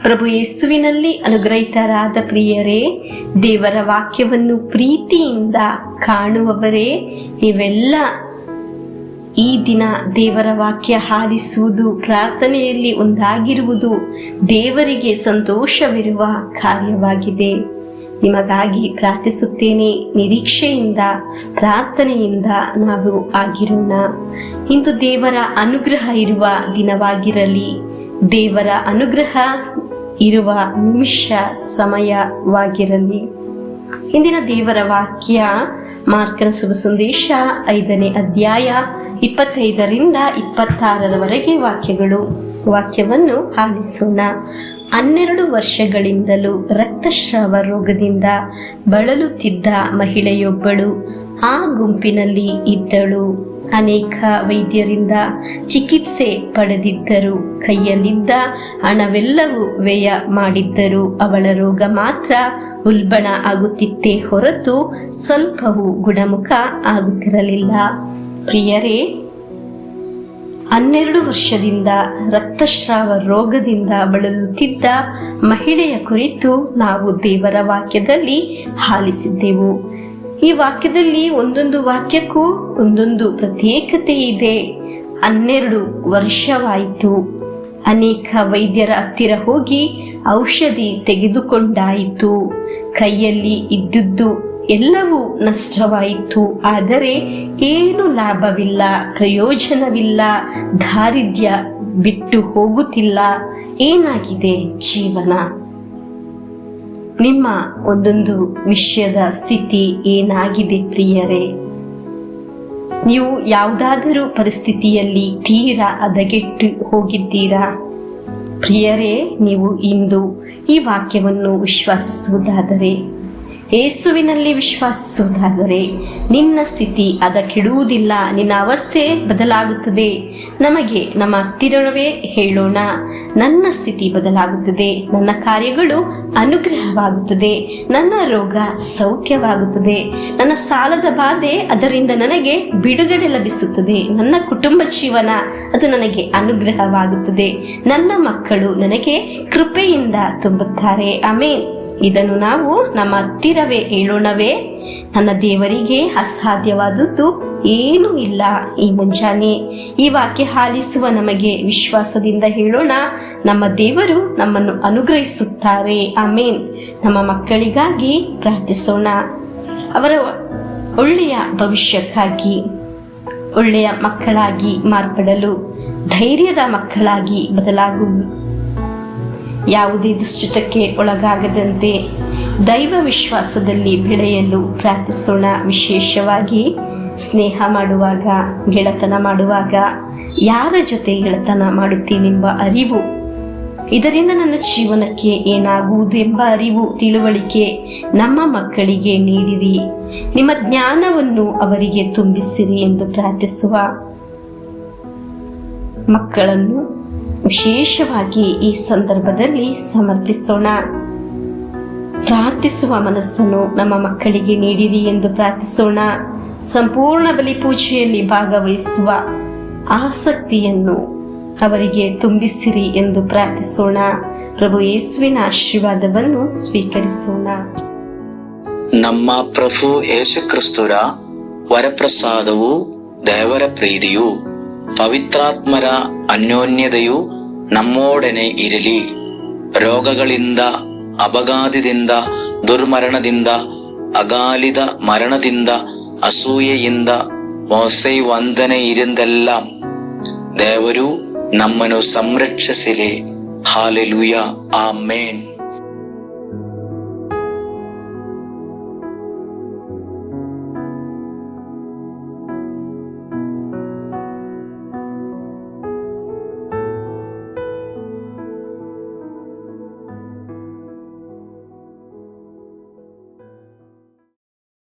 ಪ್ರಭು ಯೇಸುವಿನಲ್ಲಿ ಅನುಗ್ರಹಿತರಾದ ಪ್ರಿಯರೇ, ದೇವರ ವಾಕ್ಯವನ್ನು ಪ್ರೀತಿಯಿಂದ ಕಾಣುವವರೇ, ನೀವೆಲ್ಲ ಈ ದಿನ ದೇವರ ವಾಕ್ಯ ಆಲಿಸುವುದು, ಪ್ರಾರ್ಥನೆಯಲ್ಲಿ ಒಂದಾಗಿರುವುದು ದೇವರಿಗೆ ಸಂತೋಷವಿರುವ ಕಾರ್ಯವಾಗಿದೆ. ನಿಮಗಾಗಿ ಪ್ರಾರ್ಥಿಸುತ್ತೇನೆ. ನಿರೀಕ್ಷೆಯಿಂದ, ಪ್ರಾರ್ಥನೆಯಿಂದ ನಾವು ಆಗಿರೋಣ. ಇಂದು ದೇವರ ಅನುಗ್ರಹ ಇರುವ ದಿನವಾಗಿರಲಿ. ದೇವರ ಅನುಗ್ರಹ ಇರುವ ನಿಮಿಷ, ಸಮಯವಾಗಿರಲಿ. ಇಂದಿನ ದೇವರ ವಾಕ್ಯ ಮಾರ್ಕನ ಶುಭ ಸಂದೇಶ 5ನೇ ಅಧ್ಯಾಯ 25ರಿಂದ 26ರವರೆಗೆ ವಾಕ್ಯವನ್ನು ಆಲಿಸೋಣ. 12 ವರ್ಷಗಳಿಂದಲೂ ರಕ್ತಸ್ರಾವ ರೋಗದಿಂದ ಬಳಲುತ್ತಿದ್ದ ಮಹಿಳೆಯೊಬ್ಬಳು ಆ ಗುಂಪಿನಲ್ಲಿ ಇದ್ದಳು. ಅನೇಕ ವೈದ್ಯರಿಂದ ಚಿಕಿತ್ಸೆ ಪಡೆದಿದ್ದರು, ಕೈಯಲ್ಲಿದ್ದ ಹಣವೆಲ್ಲವೂ ವ್ಯಯ ಮಾಡಿದ್ದರು. ಅವಳ ರೋಗ ಮಾತ್ರ ಉಲ್ಬಣ ಆಗುತ್ತಿತ್ತೇ ಹೊರತು ಸ್ವಲ್ಪವೂ ಗುಣಮುಖ ಆಗುತ್ತಿರಲಿಲ್ಲ. ಪ್ರಿಯರೇ, 12 ವರ್ಷದಿಂದ ರಕ್ತಸ್ರಾವ ರೋಗದಿಂದ ಬಳಲುತ್ತಿದ್ದ ಮಹಿಳೆಯ ಕುರಿತು ನಾವು ದೇವರ ವಾಕ್ಯದಲ್ಲಿ ಆಲಿಸಿದ್ದೆವು. ಈ ವಾಕ್ಯದಲ್ಲಿ ಒಂದೊಂದು ವಾಕ್ಯಕ್ಕೂ ಒಂದೊಂದು ಪ್ರತ್ಯೇಕತೆ ಇದೆ. 12 ವರ್ಷವಾಯಿತು. ಅನೇಕ ವೈದ್ಯರ ಹತ್ತಿರ ಹೋಗಿ ಔಷಧಿ ತೆಗೆದುಕೊಂಡಾಯಿತು. ಕೈಯಲ್ಲಿ ಇದ್ದುದು ಎಲ್ಲವೂ ನಷ್ಟವಾಯಿತು. ಆದರೆ ಏನು ಲಾಭವಿಲ್ಲ, ಪ್ರಯೋಜನವಿಲ್ಲ. ದಾರಿದ್ರ್ಯ ಬಿಟ್ಟು ಹೋಗುತ್ತಿಲ್ಲ. ಏನಾಗಿದೆ ಜೀವನ? ನಿಮ್ಮ ಒಂದೊಂದು ವಿಷಯದ ಸ್ಥಿತಿ ಏನಾಗಿದೆ ಪ್ರಿಯರೇ? ನೀವು ಯಾವುದಾದರೂ ಪರಿಸ್ಥಿತಿಯಲ್ಲಿ ತೀರಾ ಹದಗೆಟ್ಟು ಹೋಗಿದ್ದೀರಾ? ಪ್ರಿಯರೇ, ನೀವು ಇಂದು ಈ ವಾಕ್ಯವನ್ನು ವಿಶ್ವಾಸಿಸುವುದಾದರೆ, ಯೇಸುವಿನಲ್ಲಿ ವಿಶ್ವಾಸಿಸುವುದಾದರೆ ನಿನ್ನ ಸ್ಥಿತಿ ಕೆಡುವುದಿಲ್ಲ, ನಿನ್ನ ಅವಸ್ಥೆ ಬದಲಾಗುತ್ತದೆ. ನಮಗೆ ನಮ್ಮ ಹತ್ತಿರವೇ ಹೇಳೋಣ, ನನ್ನ ಸ್ಥಿತಿ ಬದಲಾಗುತ್ತದೆ, ನನ್ನ ಕಾರ್ಯಗಳು ಅನುಗ್ರಹವಾಗುತ್ತದೆ, ನನ್ನ ರೋಗ ಸೌಖ್ಯವಾಗುತ್ತದೆ, ನನ್ನ ಸಾಲದ ಬಾಧೆ ಅದರಿಂದ ನನಗೆ ಬಿಡುಗಡೆ ಲಭಿಸುತ್ತದೆ, ನನ್ನ ಕುಟುಂಬ ಜೀವನ ಅದು ನನಗೆ ಅನುಗ್ರಹವಾಗುತ್ತದೆ, ನನ್ನ ಮಕ್ಕಳು ನನಗೆ ಕೃಪೆಯಿಂದ ತುಂಬುತ್ತಾರೆ. ಆಮೆನ್. ಇದನ್ನು ನಾವು ನಮ್ಮ ಹತ್ತಿರವೇ ಹೇಳೋಣವೇ? ನನ್ನ ದೇವರಿಗೆ ಅಸಾಧ್ಯವಾದದ್ದು ಏನೂ ಇಲ್ಲ. ಈ ಮುಂಜಾನೆ ಈ ವಾಕ್ಯ ಆಲಿಸುವ ನಮಗೆ ವಿಶ್ವಾಸದಿಂದ ಹೇಳೋಣ, ನಮ್ಮ ದೇವರು ನಮ್ಮನ್ನು ಅನುಗ್ರಹಿಸುತ್ತಾರೆ. ಆಮೇನ್. ನಮ್ಮ ಮಕ್ಕಳಿಗಾಗಿ ಪ್ರಾರ್ಥಿಸೋಣ. ಅವರ ಒಳ್ಳೆಯ ಭವಿಷ್ಯಕ್ಕಾಗಿ, ಒಳ್ಳೆಯ ಮಕ್ಕಳಾಗಿ ಮಾರ್ಪಡಲು, ಧೈರ್ಯದ ಮಕ್ಕಳಾಗಿ ಯಾವುದೇ ದುಶ್ಚಿತಕ್ಕೆ ಒಳಗಾಗದಂತೆ ದೈವ ವಿಶ್ವಾಸದಲ್ಲಿ ಬೆಳೆಯಲು ಪ್ರಾರ್ಥಿಸೋಣ. ವಿಶೇಷವಾಗಿ ಸ್ನೇಹ ಮಾಡುವಾಗ, ಗೆಳೆತನ ಮಾಡುವಾಗ, ಯಾರ ಜೊತೆ ಗೆಳೆತನ ಮಾಡುತ್ತೇನೆಂಬ ಅರಿವು, ಇದರಿಂದ ನನ್ನ ಜೀವನಕ್ಕೆ ಏನಾಗುವುದು ಎಂಬ ಅರಿವು, ತಿಳುವಳಿಕೆ ನಮ್ಮ ಮಕ್ಕಳಿಗೆ ನೀಡಿರಿ. ನಿಮ್ಮ ಜ್ಞಾನವನ್ನು ಅವರಿಗೆ ತುಂಬಿಸಿರಿ ಎಂದು ಪ್ರಾರ್ಥಿಸುವ ಮಕ್ಕಳನ್ನು ವಿಶೇಷವಾಗಿ ಈ ಸಂದರ್ಭದಲ್ಲಿ ಸಮರ್ಪಿಸೋಣ. ಪ್ರಾರ್ಥಿಸುವ ಮನಸ್ಸನ್ನು ನಮ್ಮ ಮಕ್ಕಳಿಗೆ ನೀಡಿರಿ ಎಂದು ಪ್ರಾರ್ಥಿಸೋಣ. ಸಂಪೂರ್ಣ ಬಲಿ ಪೂಜೆಯಲ್ಲಿ ಭಾಗವಹಿಸುವ ಆಸಕ್ತಿಯನ್ನು ಅವರಿಗೆ ತುಂಬಿಸಿರಿ ಎಂದು ಪ್ರಾರ್ಥಿಸೋಣ. ಪ್ರಭು ಯೇಸುವಿನ ಆಶೀರ್ವಾದವನ್ನು ಸ್ವೀಕರಿಸೋಣ. ನಮ್ಮ ಪ್ರಭು ಯೇಸು ಕ್ರಿಸ್ತರ ವರಪ್ರಸಾದವು, ದೇವರ ಪ್ರೀತಿಯು, ಪವಿತ್ರಾತ್ಮರ ಅನ್ಯೋನ್ಯತೆಯು ನಮ್ಮೊಡನೆ ಇರಲಿ. ರೋಗಗಳಿಂದ, ಅಪಘಾತದಿಂದ, ದುರ್ಮರಣದಿಂದ, ಅಗಾಲಿದ ಮರಣದಿಂದ, ಅಸೂಯೆಯಿಂದ, ಮೋಸೆ ವಂದನೆಯಿಂದೆല്ലാം ದೇವರು ನಮ್ಮನ್ನು ಸಂರಕ್ಷಿಸಲಿ. ಹಾಲೆಲೂಯ. ಆಮೇನ್.